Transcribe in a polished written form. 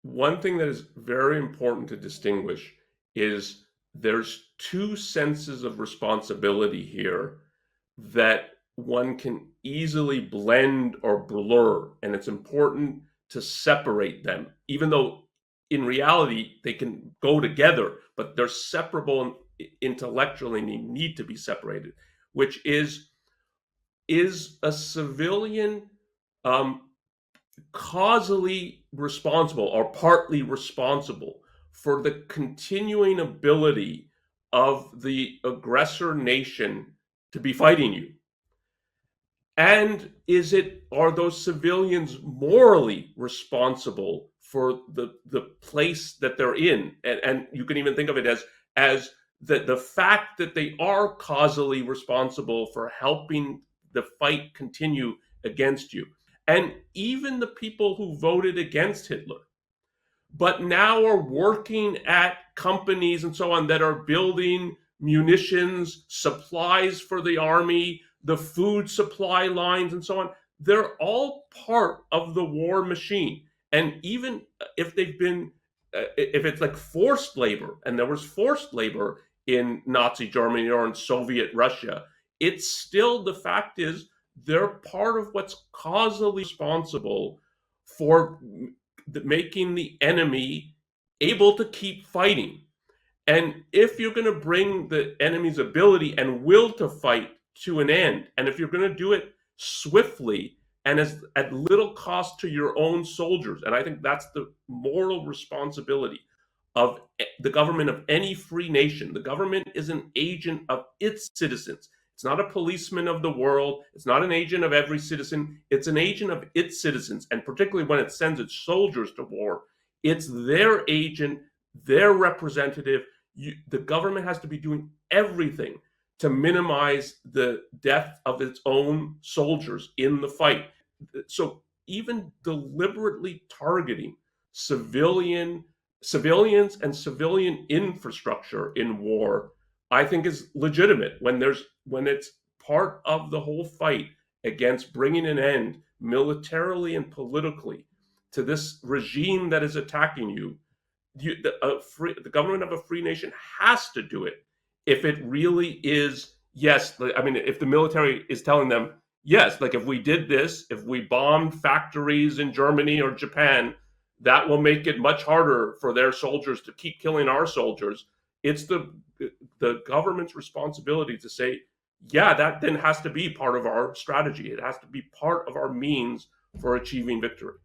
one thing that is very important to distinguish is there's two senses of responsibility here that one can easily blend or blur, and it's important to separate them, even though in reality they can go together, but they're separable intellectually and they need to be separated, which is a civilian um, causally responsible or partly responsible for the continuing ability of the aggressor nation to be fighting you? And are those civilians morally responsible for the place that they're in? And you can even think of it as the fact that they are causally responsible for helping the fight continue against you. And even the people who voted against Hitler, but now are working at companies and so on that are building munitions, supplies for the army, the food supply lines, and so on. They're all part of the war machine. And even if they've been, if it's like forced labor, and there was forced labor in Nazi Germany or in Soviet Russia, it's still, the fact is, they're part of what's causally responsible for making the enemy able to keep fighting. And if you're going to bring the enemy's ability and will to fight to an end, and if you're going to do it swiftly and at little cost to your own soldiers, and I think that's the moral responsibility of the government of any free nation. The government is an agent of its citizens. It's not a policeman of the world. It's not an agent of every citizen. It's an agent of its citizens. And particularly when it sends its soldiers to war, it's their agent, their representative. The government has to be doing everything to minimize the death of its own soldiers in the fight. So even deliberately targeting civilians and civilian infrastructure in war, I think is legitimate when it's part of the whole fight against bringing an end militarily and politically to this regime that is attacking you. The government of a free nation has to do it if it really is. Yes, I mean, if the military is telling them, yes, like if we did this, if we bombed factories in Germany or Japan, that will make it much harder for their soldiers to keep killing our soldiers. It's the government's responsibility to say, yeah, that then has to be part of our strategy. It has to be part of our means for achieving victory.